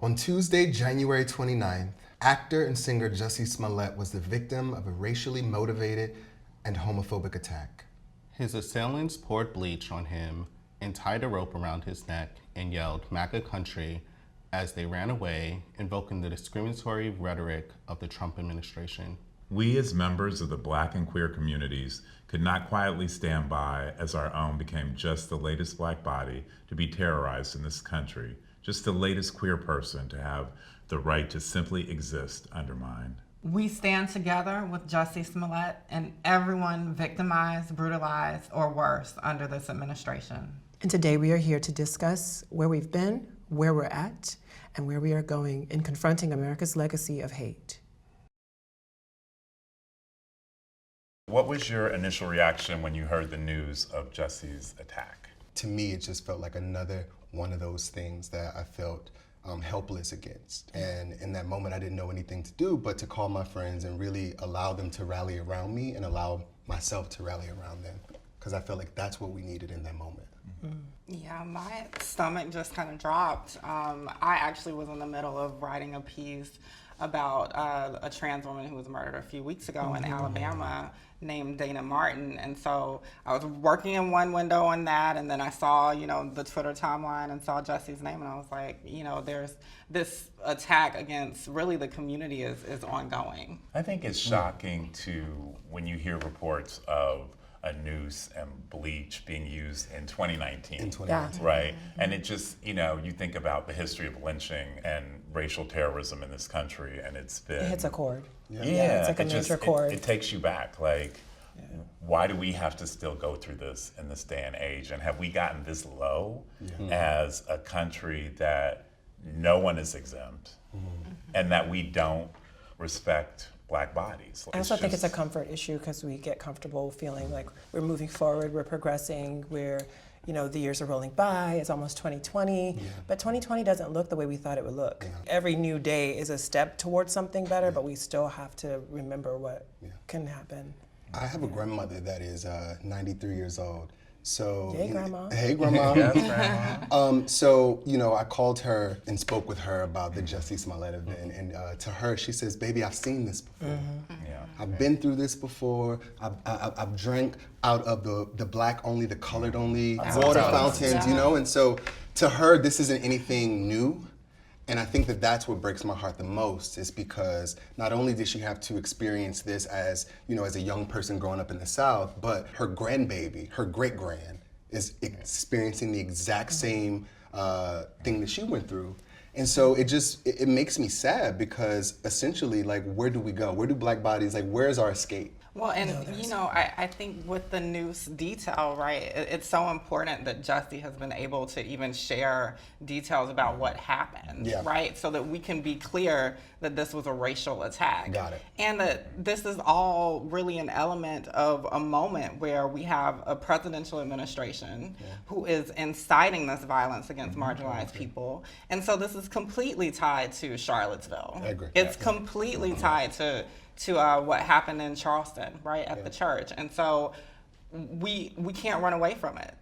On Tuesday, January 29th, actor and singer Jussie Smollett was the victim of a racially motivated and homophobic attack. His assailants poured bleach on him and tied a rope around his neck and yelled "MAGA country" as they ran away, invoking the discriminatory rhetoric of the Trump administration. We as members of the Black and queer communities could not quietly stand by as our own became just the latest Black body to be terrorized in this country, just the latest queer person to have the right to simply exist undermined. We stand together with Jussie Smollett and everyone victimized, brutalized, or worse under this administration. And today we are here to discuss where we've been, where we're at, and where we are going in confronting America's legacy of hate. What was your initial reaction when you heard the news of Jussie's attack? To me, it just felt like another one of those things that I felt helpless against. And in that moment, I didn't know anything to do but to call my friends and really allow them to rally around me and allow myself to rally around them, because I felt like that's what we needed in that moment. Mm-hmm. Yeah, my stomach just kind of dropped. I actually was in the middle of writing a piece about a trans woman who was murdered a few weeks ago in Alabama named Dana Martin. And so I was working in one window on that, and then I saw, the Twitter timeline and saw Jussie's name, and I was like, there's this attack against really the community is ongoing. I think it's shocking when you hear reports of a noose and bleach being used in 2019. Yeah. Right? And it just, you think about the history of lynching and racial terrorism in this country, and it's been... It hits a chord. Yeah, it's like a major chord. It takes you back. Why do we have to still go through this in this day and age? And have we gotten this low as a country that no one is exempt and that we don't respect Black bodies? I also think it's a comfort issue because we get comfortable feeling like we're moving forward, we're progressing, the years are rolling by, it's almost 2020, but 2020 doesn't look the way we thought it would look. Every new day is a step towards something better, but we still have to remember what can happen. I have a grandmother that is 93 years old. So, hey, Grandma. Hey, Grandma. Yes, Grandma. So, I called her and spoke with her about the Jussie Smollett event. And to her, she says, "Baby, I've seen this before. I've been through this before. I've drank out of the black only, the colored only water fountains, And so to her, this isn't anything new. And I think that that's what breaks my heart the most, is because not only did she have to experience this as, as a young person growing up in the South, but her grandbaby, her great-grand, is experiencing the exact same thing that she went through. And so it makes me sad, because essentially, where do we go? Where do Black bodies, where's our escape? Well, and I think with the news detail, right, it's so important that Jussie has been able to even share details about what happened, right, so that we can be clear that this was a racial attack. Got it. And that this is all really an element of a moment where we have a presidential administration who is inciting this violence against marginalized people. And so this is completely tied to Charlottesville. I agree. It's completely tied to what happened in Charleston, right, at the church. And so we can't run away from it.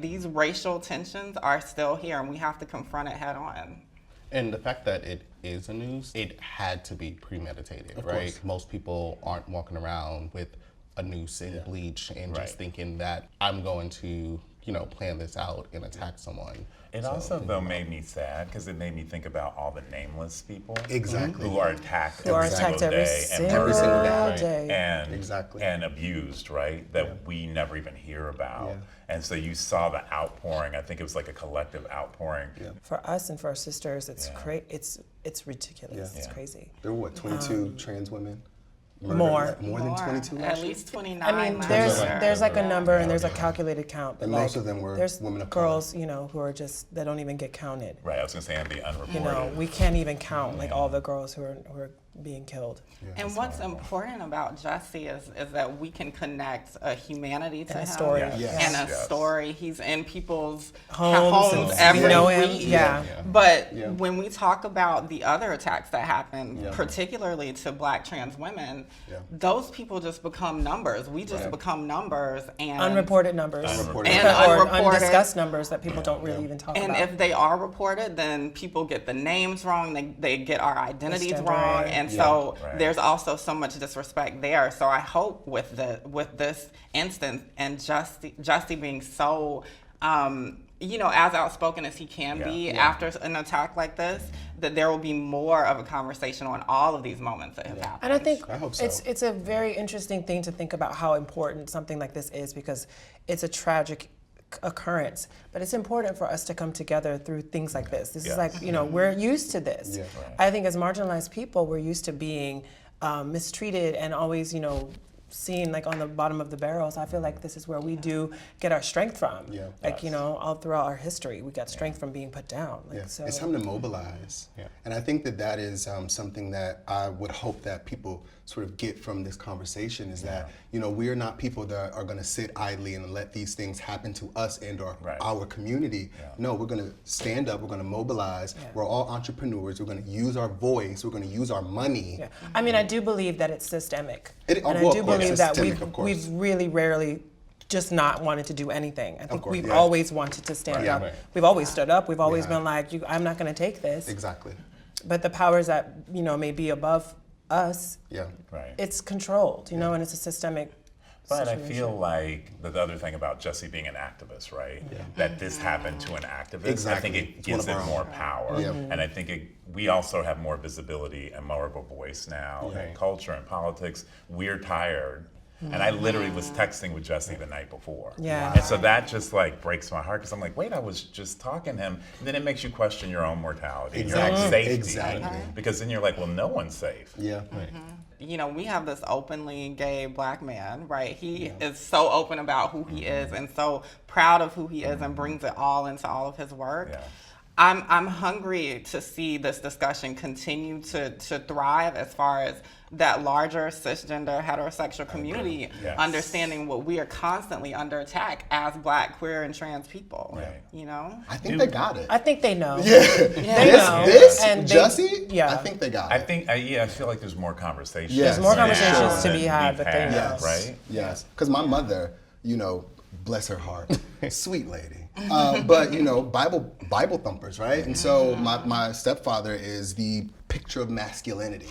These racial tensions are still here, and we have to confront it head on. And the fact that it is a noose, it had to be premeditated, right? Most people aren't walking around with a noose and bleach and just thinking that I'm going to, plan this out and attack someone. It also, though, made me sad, because it made me think about all the nameless people who are attacked every single day and abused, right? That we never even hear about. And so you saw the outpouring. I think it was like a collective outpouring. For us and for our sisters, it's it's ridiculous. It's crazy. There were 22 trans women? More than 22? At least 29. I mean, there's a number and there's a calculated count. And most of them were women of color. There's girls, who are just, that don't even get counted. Right, I was gonna say, and the unreported. We can't even count all the girls who are being killed. And what's important about Jussie is that we can connect a humanity to And a him story. and a Yes. story. He's in people's Homes homes and every we know him. week. Yeah. But when we talk about the other attacks that happen, Yeah. particularly to Black trans women, Yeah. those people just become numbers. We just Right. become numbers, and Unreported numbers. Unreported. And or unreported. undiscussed numbers that people don't really even talk And about. if they are reported, then people get the names wrong. They get our identities Gender, wrong, right. and so Right. there's also so much disrespect there. So I hope with this instance and Jussie being so, as outspoken as he can be after an attack like this, that there will be more of a conversation on all of these moments that have happened. And I think I hope so. it's a very interesting thing to think about how important something like this is, because it's a tragic occurrence, but it's important for us to come together through things like this. This is Yes. like, we're used to this. Yeah. Right. I think as marginalized people, we're used to being mistreated and always, seen like on the bottom of the barrels. I feel like this is where we do get our strength from. Yeah. Like, Yes. all throughout our history, we got strength from being put down. Like, Yeah. so It's time to mobilize. Yeah. And I think that is something that I would hope that people sort of get from this conversation is that, we're not people that are going to sit idly and let these things happen to us and or Right. our community. Yeah. No, we're going to stand up. We're going to mobilize. We're all entrepreneurs. We're going to use our voice. We're going to use our money. Yeah. I mean, I do believe that it's systemic. It- and well, I of do course, believe it's that systemic, of course. we've really rarely just not wanted to do anything. I think course, we've yeah. always wanted to stand Yeah. up. Right. We've always stood up. We've always Yeah. been like, I'm not going to take this. Exactly. But the powers that, may be above us, Yeah. Right. it's controlled, and it's a systemic But I situation. feel like the other thing about Jussie being an activist, right? That this happened to an activist. I think Exactly. it It's one gives of it our more own. power. Yeah. And I think we also have more visibility and more of a voice now in culture and politics. We're tired. And I literally was texting with Jussie the night before. Yeah. And so that just like breaks my heart because I'm like, wait, I was just talking to him. And then it makes you question your own mortality, and your own Exactly. safety. Exactly. Because then you're like, well, no one's safe. Yeah. We have this openly gay Black man, right? He is so open about who he is and so proud of who he is and brings it all into all of his work. Yeah. I'm hungry to see this discussion continue to thrive as far as that larger cisgender heterosexual community Yes. understanding what we are constantly under attack as Black, queer, and trans people. Right. I think they got it. I think they know. Yeah. They This, know. this, And they- Jussie, yeah. I think they got I it. think, I feel like there's more conversations. Yes. There's more Yeah. conversations to than be had, we've but they know. had, right? Yes, because my mother, bless her heart, sweet lady, but Bible thumpers, right? And so my stepfather is the picture of masculinity.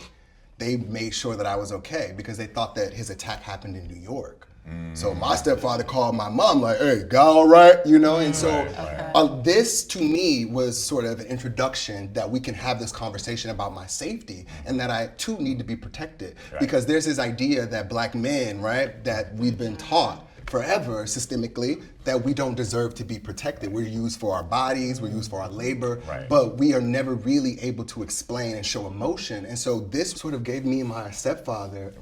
They made sure that I was okay because they thought that his attack happened in New York. So my stepfather called my mom like, "Hey, got all right?" And so this to me was sort of an introduction that we can have this conversation about my safety and that I too need to be protected because there's this idea that Black men, right, that we've been taught forever systemically that we don't deserve to be protected. We're used for our bodies, we're used for our labor, but we are never really able to explain and show emotion. And so this sort of gave me and my stepfather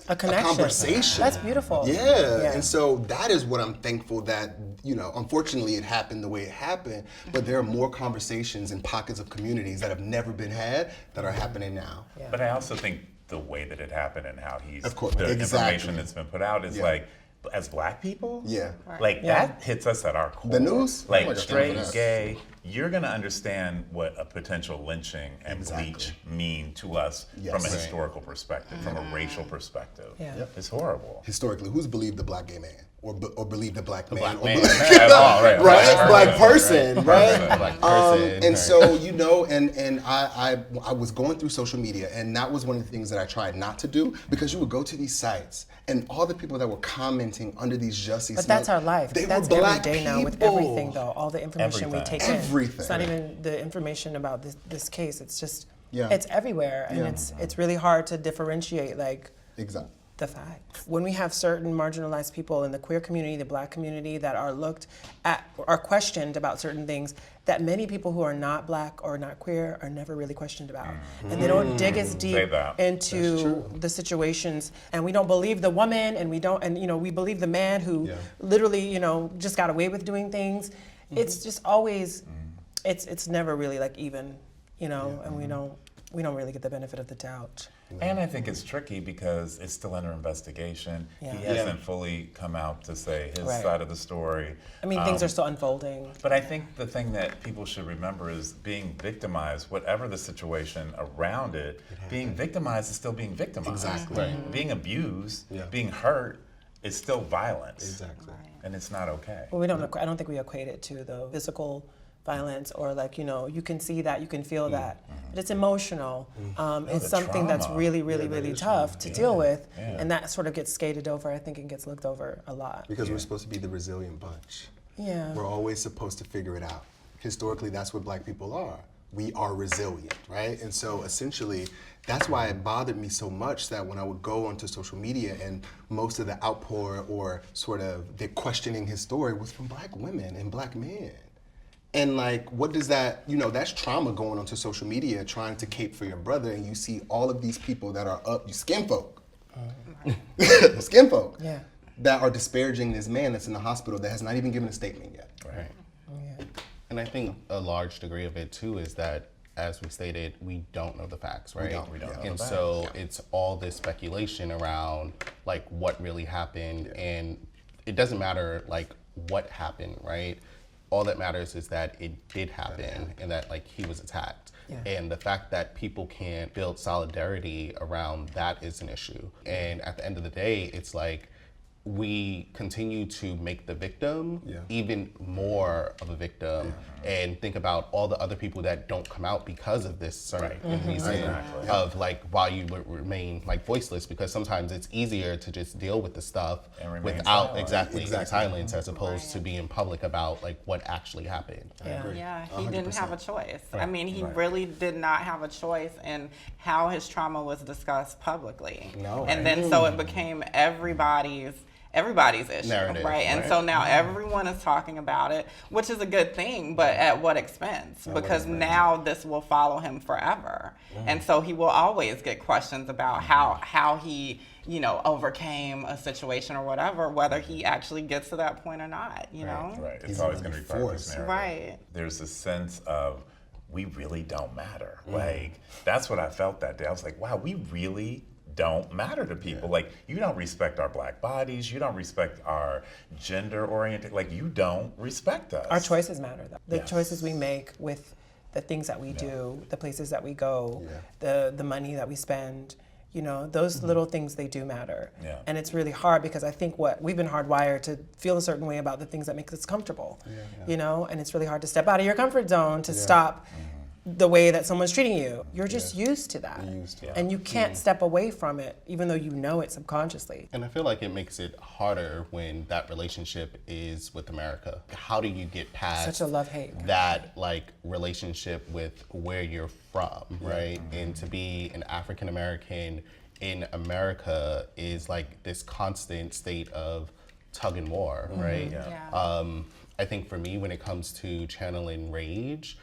A connection. conversation. That's beautiful. Yeah. And so that is what I'm thankful that, unfortunately it happened the way it happened, but there are more conversations in pockets of communities that have never been had that are happening now. Yeah. But I also think the way that it happened and how he's, Of course, the exactly. information that's been put out is like, as Black people, Yeah. like Yeah. that hits us at our core. The news? Like Oh my God, straight, thank you for that. gay, you're gonna understand what a potential lynching and Exactly. bleach mean to us Yes. from a Right. historical perspective, from a racial perspective. Yeah. Yep. It's horrible. Historically, who's believed the Black gay man? Or believe the Black man? Black or man. believe- At all, right. Right? Black person, right? Black person. And right. so, and I was going through social media, and that was one of the things that I tried not to do, because you would go to these sites, and all the people that were commenting under these Jussie But that's our life. They That's were Black every day now with people. everything, though. All the information we Everything. take in. Everything. It's not even the information about this case. It's just, Yeah. it's everywhere. And Yeah. it's really hard to differentiate, Exactly. the facts. When we have certain marginalized people in the queer community, the Black community that are looked at, are questioned about certain things that many people who are not Black or not queer are never really questioned about. And they don't dig as deep Say that. into the situations, and we don't believe the woman, and we believe the man who literally, just got away with doing things. It's just always, it's never really even, and we don't we don't really get the benefit of the doubt. And I think it's tricky because it's still under investigation. Yeah. He hasn't fully come out to say his side of the story. I mean, things are still unfolding. But I think the thing that people should remember is being victimized, whatever the situation around it, being victimized is still being victimized. Exactly. Right. Being abused, Yeah. being hurt is still violence. Exactly. And it's not okay. Well, I don't think we equate it to the physical violence or like, you can see that, you can feel that, but it's emotional. It's the something that's trauma. really, really, really tough to deal with, Yeah. and that sort of gets skated over, I think, and gets looked over a lot. Because we're supposed to be the resilient bunch. Yeah. We're always supposed to figure it out. Historically, that's what black people are. We are resilient, right? And so essentially, that's why it bothered me so much that when I would go onto social media and most of the outpour or sort of the questioning his story was from black women and black men. And like, what does that, that's trauma going onto social media, trying to cape for your brother, and you see all of these people that are up, you skin folk, skin folk, Yeah. that are disparaging this man that's in the hospital that has not even given a statement yet. Right. Yeah. And I think a large degree of it too is that, as we stated, we don't know the facts, right? We don't know and the so it's all this speculation around like what really happened, and it doesn't matter like what happened, right? All that matters is that it did happen and that like he was attacked. Yeah. And the fact that people can't build solidarity around that is an issue. And at the end of the day, it's like we continue to make the victim even more of a victim and think about all the other people that don't come out because of this certain reason of like why you would remain like voiceless, because sometimes it's easier to just deal with the stuff And remain without silent. silence as opposed to being public about like what actually happened. Yeah, he didn't have a choice. I Right. mean, he really did not have a choice in how his trauma was discussed publicly. No. And then so it became everybody's issue, Narrative, right? And so now everyone is talking about it, which is a good thing, but at what expense? Because now this will follow him forever. And so he will always get questions about how he, overcame a situation or whatever, whether he actually gets to that point or not, you know? Right. It's He's always gonna going to be be part of forced. this narrative. Right. There's a sense of we really don't matter. Like, that's what I felt that day. I was like, wow, we really don't matter to people. Like, you don't respect our black bodies. You don't respect our gender oriented. Like, you don't respect us. Our choices matter, though. The Yes. choices we make with the things that we do, the places that we go, the money that we spend, those little things, they do matter. Yeah. And it's really hard because I think we've been hardwired to feel a certain way about the things that make us comfortable, and it's really hard to step out of your comfort zone to stop the way that someone's treating you. You're just used to that. And you can't step away from it, even though you know it subconsciously. And I feel like it makes it harder when that relationship is with America. How do you get past Such a love-hate. that like relationship with where you're from, right? And to be an African American in America is like this constant state of tug and war, right? I think for me, when it comes to channeling rage,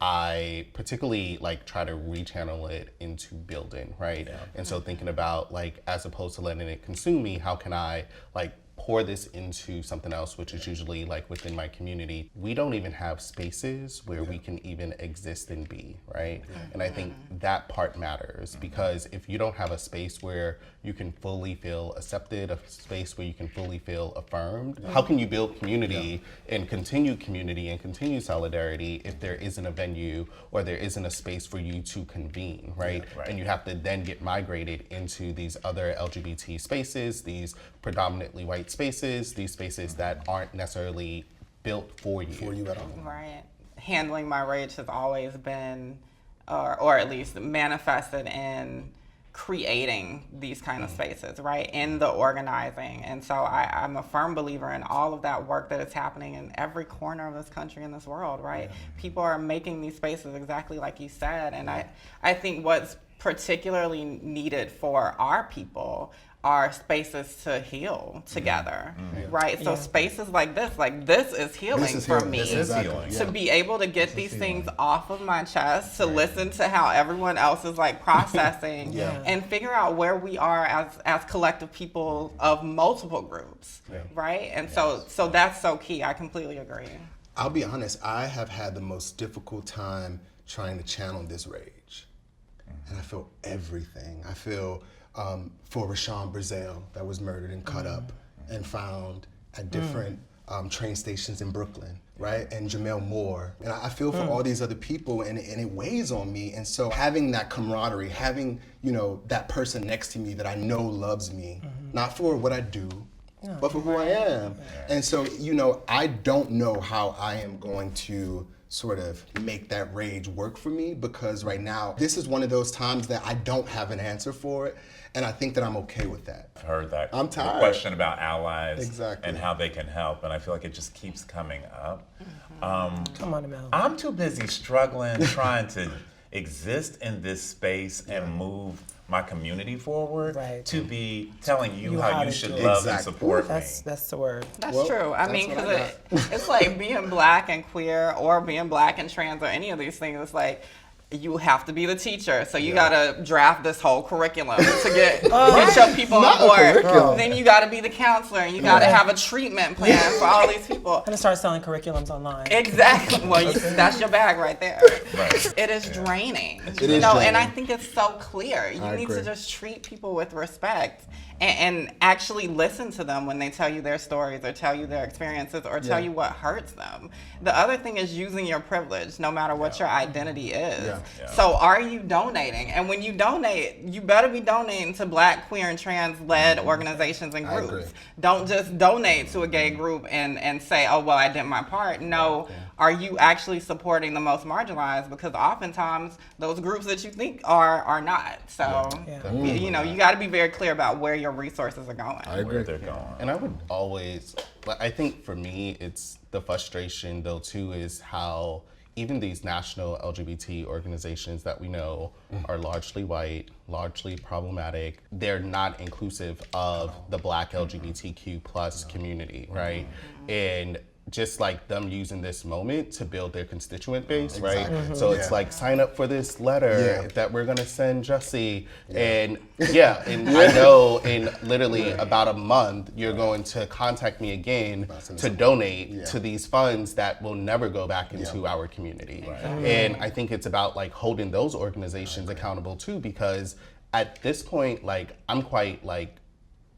I particularly like try to rechannel it into building, right? And so thinking about like, as opposed to letting it consume me, how can I like pour this into something else, which is usually like within my community. We don't even have spaces where we can even exist and be, right? And I think that part matters, because if you don't have a space where you can fully feel accepted, a space where you can fully feel affirmed, how can you build community and continue solidarity if there isn't a venue or there isn't a space for you to convene, right? And you have to then get migrated into these other LGBT spaces, these predominantly white spaces, these spaces that aren't necessarily built for you. For you at all. Right. Handling my rage has always been, or at least manifested in creating these kind of spaces, right? In the organizing. And so I'm a firm believer in all of that work that is happening in every corner of this country and this world, right? People are making these spaces exactly like you said. And I think what's particularly needed for our people are spaces to heal together, right? So spaces like this is healing for me. This is healing. To be able to get these things off of my chest, to listen to how everyone else is like processing and figure out where we are as collective people of multiple groups, right? And so that's so key. I completely agree. I'll be honest, I have had the most difficult time trying to channel this rage. and I feel everything. I feel for Rashawn Brazil that was murdered and cut up and found at different train stations in Brooklyn, right? And Jamel Moore. And I feel for all these other people, and it weighs on me. And so having that camaraderie, having, you know, that person next to me that I know loves me, not for what I do, but for who I am. And so, you know, I don't know how I am going to sort of make that rage work for me, because right now, this is one of those times that I don't have an answer for it. And I think that I'm okay with that. I've heard that I'm tired. question about allies Exactly. and how they can help, and I feel like it just keeps coming up. Come on, Emil. I'm too busy struggling, trying to exist in this space and move my community forward to be telling you how you should love and support me. That's the word. That's true. I mean, because it's like being black and queer, or being black and trans, or any of these things. It's like you have to be the teacher, so you gotta draft this whole curriculum to get your people on board. Then you gotta be the counselor, and you gotta have a treatment plan for all these people. I'm gonna start selling curriculums online. Exactly. Well, that's your bag right there. Right. It is draining. It you is know, draining. and I think it's so clear. You need to just treat people with respect and actually listen to them when they tell you their stories, or tell you their experiences, or tell you what hurts them. The other thing is using your privilege, no matter what your identity is. So are you donating? And when you donate, you better be donating to Black, queer, and trans-led organizations and groups. Don't just donate to a gay group and say, oh, well, I did my part. No, are you actually supporting the most marginalized? Because oftentimes those groups that you think are not. So, you know, you got to be very clear about where your resources are going. I agree. Where they're going. And I would always, I think for me, it's the frustration though too, is how even these national LGBT organizations that we know are largely white, largely problematic, they're not inclusive of the Black LGBTQ plus community, right? And just like them using this moment to build their constituent base, right? So it's like, sign up for this letter that we're gonna send Jussie. And I know in literally about a month, you're going to contact me again to donate to these funds that will never go back into our community. And I think it's about like holding those organizations accountable too, because at this point, like, I'm quite like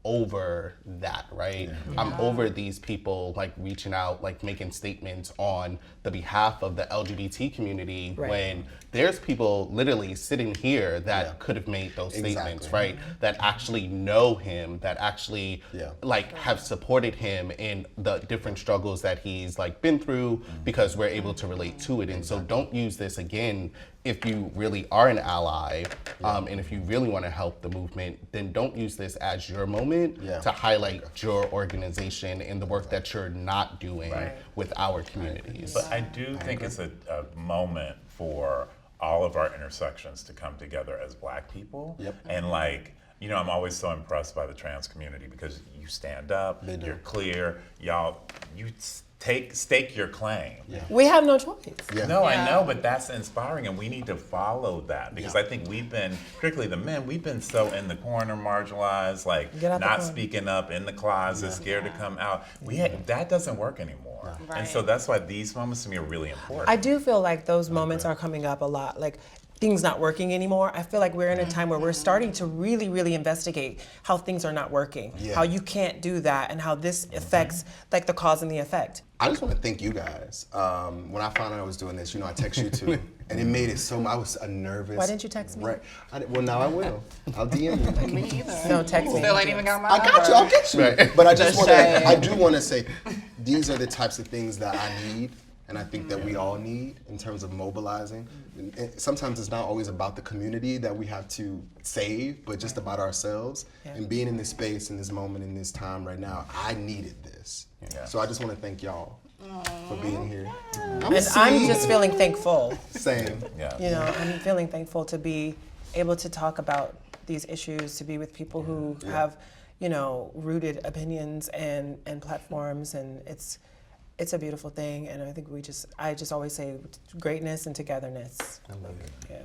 over that, right? I'm over these people like reaching out, like making statements on the behalf of the LGBT community when there's people literally sitting here that could have made those statements, right? That actually know him, that actually like have supported him in the different struggles that he's like been through, because we're able to relate to it. And so don't use this again. If you really are an ally, and if you really want to help the movement, then don't use this as your moment to highlight your organization and the work that you're not doing with our communities. But I do think it's a moment for all of our intersections to come together as Black people. And like, you know, I'm always so impressed by the trans community, because you stand up, you're clear, y'all, you stake your claim. We have no choice. No, I know, but that's inspiring, and we need to follow that, because I think we've been, particularly the men, we've been so in the corner, marginalized, like not speaking up, in the closet, scared to come out. That doesn't work anymore. And so that's why these moments to me are really important. I do feel like those moments are coming up a lot. Like, things not working anymore. I feel like we're in a time where we're starting to really, really investigate how things are not working, how you can't do that, and how this affects like the cause and the effect. I just want to thank you guys. When I found out I was doing this, you know, I text you too, and it made it so. I was nervous. Why didn't you text me? Right. Well, now I will. I'll DM you. Me either. No, text me. Still ain't even got my I got you. I'll get you. But I just want to. shame. I do want to say, these are the types of things that I need, and I think that we all need in terms of mobilizing. And sometimes it's not always about the community that we have to save, but just about ourselves. And being in this space, in this moment, in this time right now, I needed this. So I just want to thank y'all for being here. And I'm just feeling thankful. Same. You know, I'm feeling thankful to be able to talk about these issues, to be with people who have, you know, rooted opinions and platforms, and it's a beautiful thing. And I think I just always say greatness and togetherness. I love it. Yeah.